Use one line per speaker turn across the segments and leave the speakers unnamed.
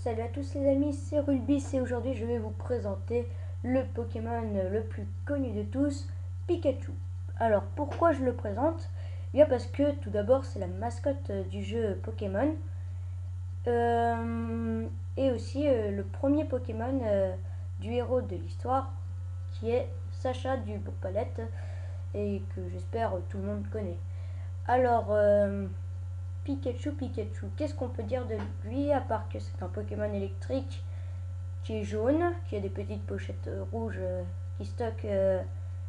Salut à tous les amis, c'est Rulbis et aujourd'hui je vais vous présenter le Pokémon le plus connu de tous, Pikachu. Alors pourquoi je le présente? Bien parce que tout d'abord c'est la mascotte du jeu Pokémon et aussi le premier Pokémon du héros de l'histoire qui est Sacha du Palette et que j'espère tout le monde connaît. Alors Pikachu, qu'est-ce qu'on peut dire de lui à part que c'est un Pokémon électrique qui est jaune, qui a des petites pochettes rouges qui stockent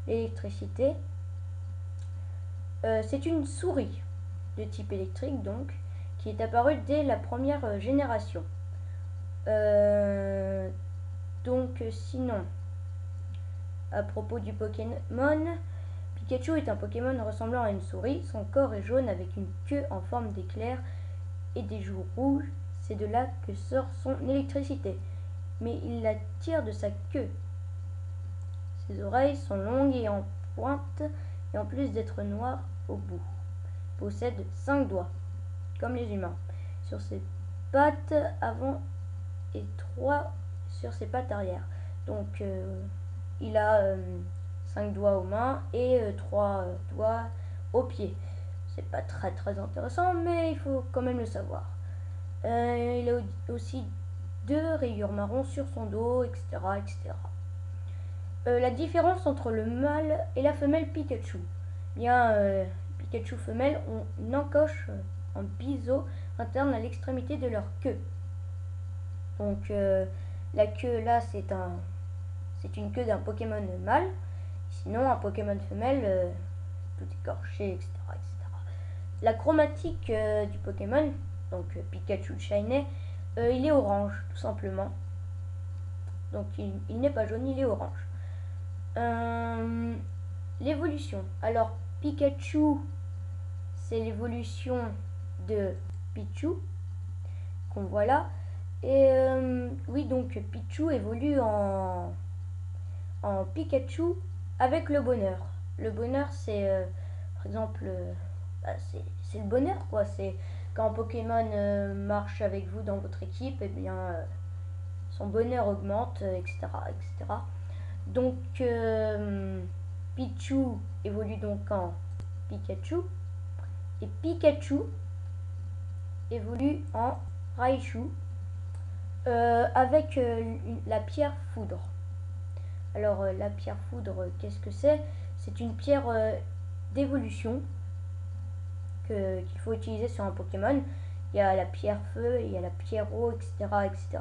l'électricité. C'est une souris de type électrique donc, qui est apparue dès la première génération. Donc sinon, à propos du Pokémon, Pikachu est un Pokémon ressemblant à une souris. Son corps est jaune avec une queue en forme d'éclair et des joues rouges. C'est de là que sort son électricité. Mais il la tire de sa queue. Ses oreilles sont longues et en pointe, et en plus d'être noires au bout, possède 5 doigts, comme les humains, sur ses pattes avant et 3 sur ses pattes arrière. Donc il a 5 doigts aux mains et 3 doigts aux pieds. C'est pas très intéressant, mais il faut quand même le savoir. Il a aussi 2 rayures marron sur son dos, etc. etc. La différence entre le mâle et la femelle Pikachu. Bien, Pikachu femelles ont une encoche en biseau interne à l'extrémité de leur queue. Donc la queue là c'est une queue d'un Pokémon mâle. Sinon un Pokémon femelle tout écorché, etc., etc. La chromatique du Pokémon, donc Pikachu Shiny, il est orange tout simplement. Donc il n'est pas jaune, il est orange. L'évolution. Alors Pikachu, c'est l'évolution de Pichu qu'on voit là. Et oui, donc Pichu évolue en Pikachu avec le bonheur. Le bonheur, c'est par exemple, c'est le bonheur quoi. C'est quand un Pokémon marche avec vous dans votre équipe, et bien son bonheur augmente, etc., etc. Donc Pichu évolue donc en Pikachu et Pikachu évolue en Raichu avec la pierre foudre. Alors la pierre foudre, qu'est-ce que c'est? C'est une pierre d'évolution qu'il faut utiliser sur un Pokémon. Il y a la pierre feu, il y a la pierre eau, etc., etc.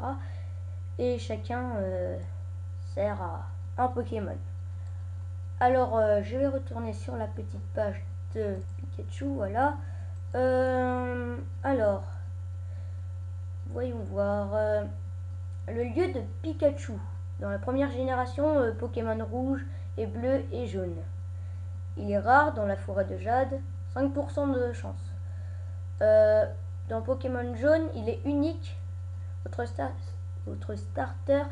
Et chacun sert à un Pokémon. Alors je vais retourner sur la petite page de Pikachu, voilà. Alors, voyons voir le lieu de Pikachu dans la première génération Pokémon rouge et bleu et jaune. Il est rare dans la forêt de Jade, 5% de chance. Dans Pokémon jaune, il est unique. Votre starter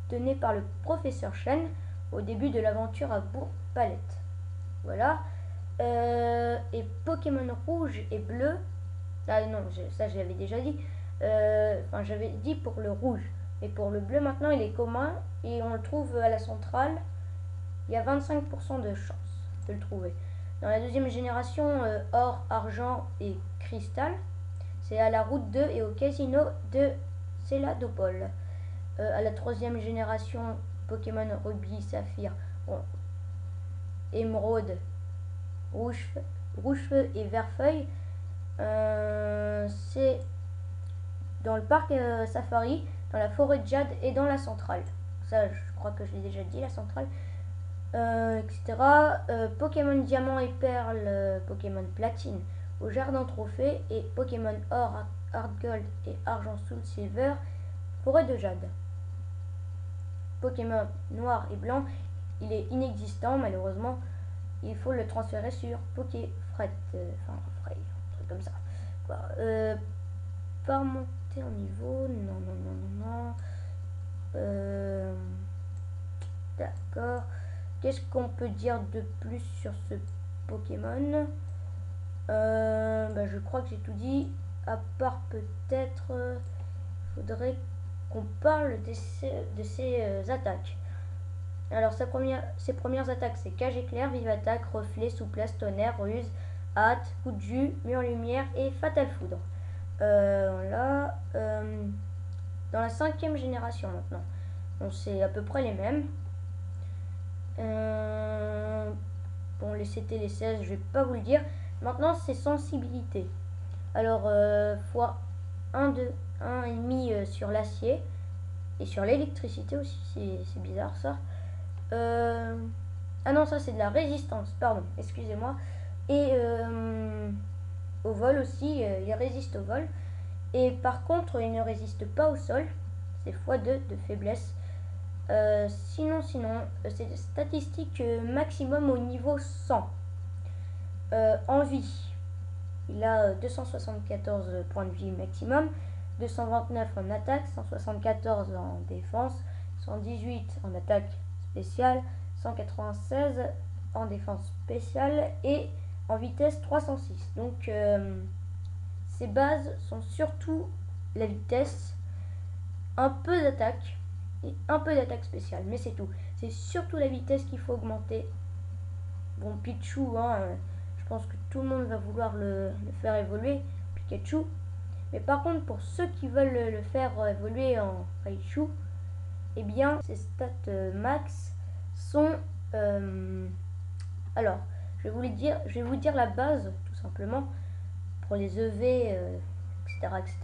donné par le professeur Chen au début de l'aventure à Bourg-Palette. Voilà. Et Pokémon rouge et bleu. Ah non, ça j'avais déjà dit. Enfin, j'avais dit pour le rouge. Et pour le bleu, maintenant, il est commun et on le trouve à la centrale. Il y a 25% de chance de le trouver. Dans la deuxième génération, or, argent et cristal, c'est à la route 2 et au casino de Céladopole. À la troisième génération, Pokémon Rubis, Saphir, Émeraude, Rouge-Feu et Vert-Feuille, c'est dans le parc Safari, dans la forêt de Jade et dans la centrale. Ça, je crois que je l'ai déjà dit, la centrale, etc. Pokémon Diamant et Perle, Pokémon Platine au Jardin Trophée et Pokémon Or, Heart Gold et Argent Soul Silver, forêt de Jade. Pokémon Noir et Blanc, il est inexistant malheureusement. Il faut le transférer sur Pokéfret, enfin Frey, un truc comme ça. Pas monter en niveau, non. D'accord. Qu'est-ce qu'on peut dire de plus sur ce Pokémon? Je crois que j'ai tout dit. À part peut-être, faudrait qu'on parle de ses attaques. Alors ses premières attaques, c'est cage éclair, vive attaque, reflet, souplesse, tonnerre, ruse, hâte, coup de jus, mur lumière et fatale foudre. Dans la 5e génération maintenant. Donc c'est à peu près les mêmes. Bon, les CT, les CS, je vais pas vous le dire. Maintenant, c'est sensibilité. Alors, fois 1,5 sur l'acier et sur l'électricité aussi, c'est bizarre ça. Ah non, ça c'est de la résistance, pardon, excusez-moi. Et au vol aussi, il résiste au vol. Et par contre, il ne résiste pas au sol. C'est x2 de faiblesse. Sinon, c'est des statistiques maximum au niveau 100. En vie, il a 274 points de vie maximum, 229 en attaque, 174 en défense, 118 en attaque spéciale, 196 en défense spéciale et en vitesse 306. Donc ses bases sont surtout la vitesse, un peu d'attaque et un peu d'attaque spéciale, mais c'est tout. C'est surtout la vitesse qu'il faut augmenter. Bon, Pichu, je pense que tout le monde va vouloir le faire évoluer, Pikachu. Mais par contre, pour ceux qui veulent le faire évoluer en Raichu, eh bien, ses stats max sont... alors, je vais vous dire la base, tout simplement, pour les EV, etc., etc.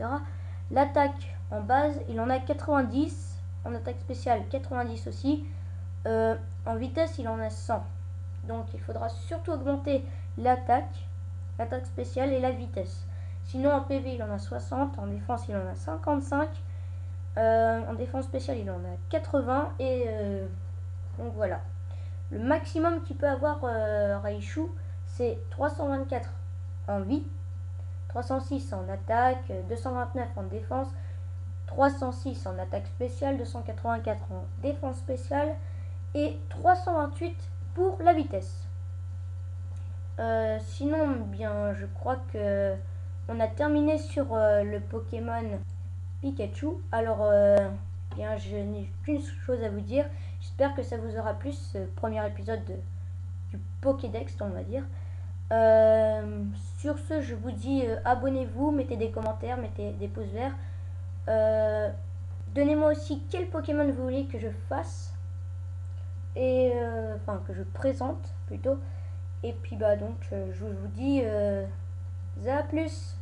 L'attaque en base, il en a 90. En attaque spéciale, 90 aussi. En vitesse, il en a 100. Donc, il faudra surtout augmenter l'attaque spéciale et la vitesse. Sinon, en PV, il en a 60. En défense, il en a 55. En défense spéciale, il en a 80. Et donc, voilà. Le maximum qu'il peut avoir Raichu, c'est 324 en vie, 306 en attaque, 229 en défense, 306 en attaque spéciale, 284 en défense spéciale et 328 pour la vitesse. Sinon, bien, je crois que on a terminé sur le Pokémon Pikachu. Alors, bien, je n'ai qu'une chose à vous dire. J'espère que ça vous aura plu ce premier épisode du Pokédex, on va dire. Sur ce, je vous dis abonnez-vous, mettez des commentaires, mettez des pouces verts. Donnez-moi aussi quel Pokémon vous voulez que je fasse et enfin que je présente plutôt. Et puis bah donc je vous dis à plus.